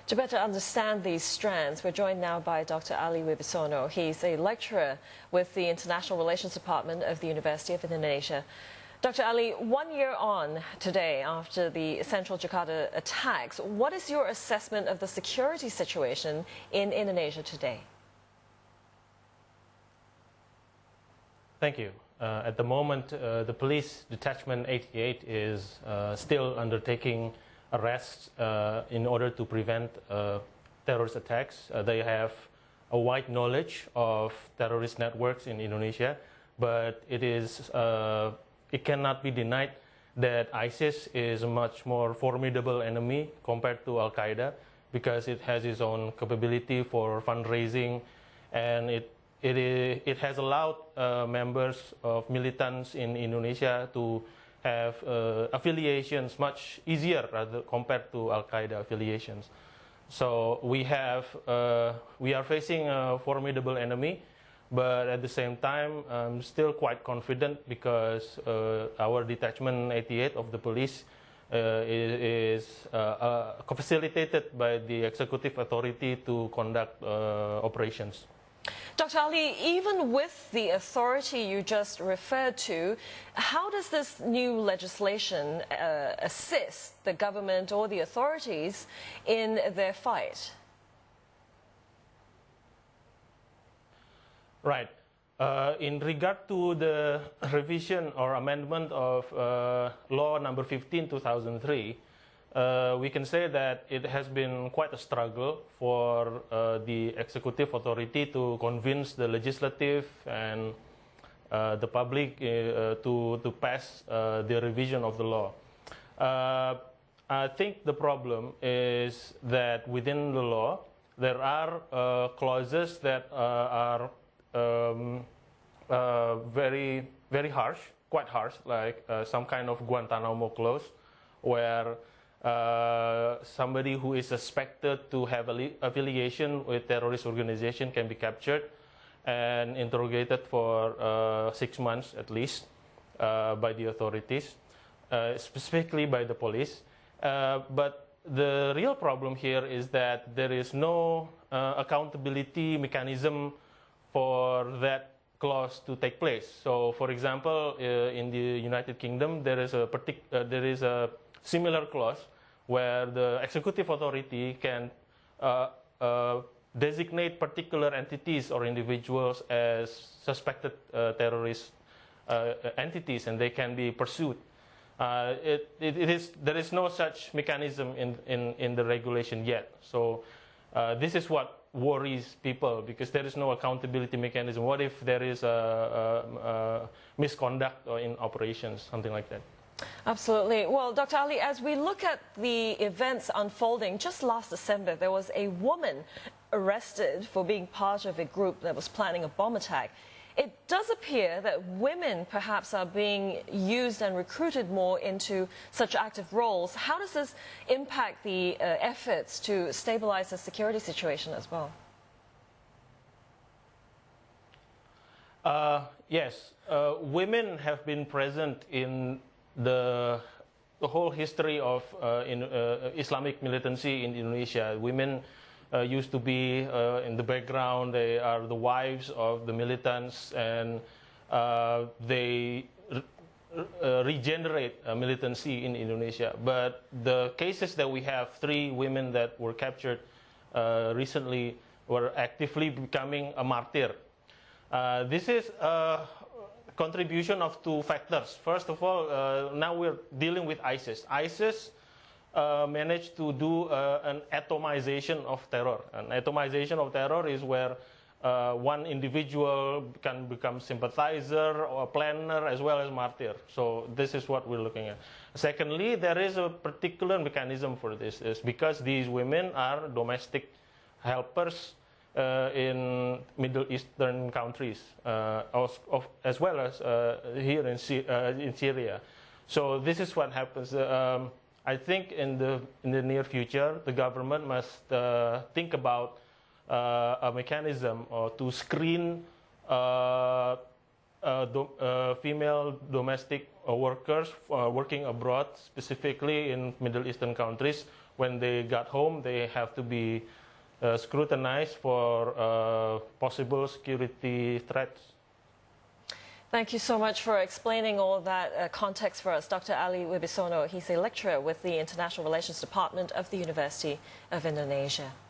To better understand these strands, we're joined now by Dr. Ali Wibisono. He's a lecturer with the International Relations Department of the University of Indonesia. Dr. Ali, 1 year on today after the central Jakarta attacks, what is your assessment of the security situation in Indonesia today? Thank you. At the moment, the police detachment 88 is still undertaking arrests in order to prevent terrorist attacks. They have a wide knowledge of terrorist networks in Indonesia, but it cannot be denied that ISIS is a much more formidable enemy compared to Al-Qaeda because it has its own capability for fundraising, and it has allowed members of militants in Indonesia to have affiliations much easier rather compared to Al-Qaeda affiliations. So we are facing a formidable enemy, but at the same time, I'm still quite confident because our detachment 88 of the police is facilitated by the executive authority to conduct operations. Dr. Ali, even with the authority you just referred to, how does this new legislation assist the government or the authorities in their fight? Right. In regard to the revision or amendment of Law Number 15, 2003, we can say that it has been quite a struggle for the executive authority to convince the legislative and the public to pass the revision of the law. I think the problem is that within the law there are clauses that are very, very harsh, quite harsh, like some kind of Guantanamo clause, where somebody who is suspected to have affiliation with terrorist organization can be captured and interrogated for 6 months at least by the authorities, specifically by the police. But the real problem here is that there is no accountability mechanism for that clause to take place. So, for example, in the United Kingdom, there is a similar clause where the executive authority can designate particular entities or individuals as suspected terrorist entities, and they can be pursued. There is no such mechanism in the regulation yet. So this is what worries people, because there is no accountability mechanism. What if there is a misconduct in operations, something like that? Absolutely. Well, Dr. Ali, as we look at the events unfolding, just last December, there was a woman arrested for being part of a group that was planning a bomb attack. It does appear that women perhaps are being used and recruited more into such active roles. How does this impact the efforts to stabilize the security situation as well? Yes, women have been present in the whole history of Islamic militancy in Indonesia. Women used to be in the background. They are the wives of the militants, and they regenerate militancy in Indonesia. But the cases that we have, 3 women that were captured recently, were actively becoming a martyr. This is a contribution of 2 factors. First of all, now we're dealing with ISIS. ISIS managed to do an atomization of terror. An atomization of terror is where one individual can become sympathizer or planner as well as martyr. So this is what we're looking at. Secondly, there is a particular mechanism for this. Is because these women are domestic helpers in Middle Eastern countries, as well as here in Syria. So this is what happens. I think in the near future, the government must think about a mechanism to screen female domestic workers working abroad, specifically in Middle Eastern countries, when they got home, they have to be scrutinized for possible security threats. Thank you so much for explaining all that context for us. Dr. Ali Wibisono, he's a lecturer with the International Relations Department of the University of Indonesia.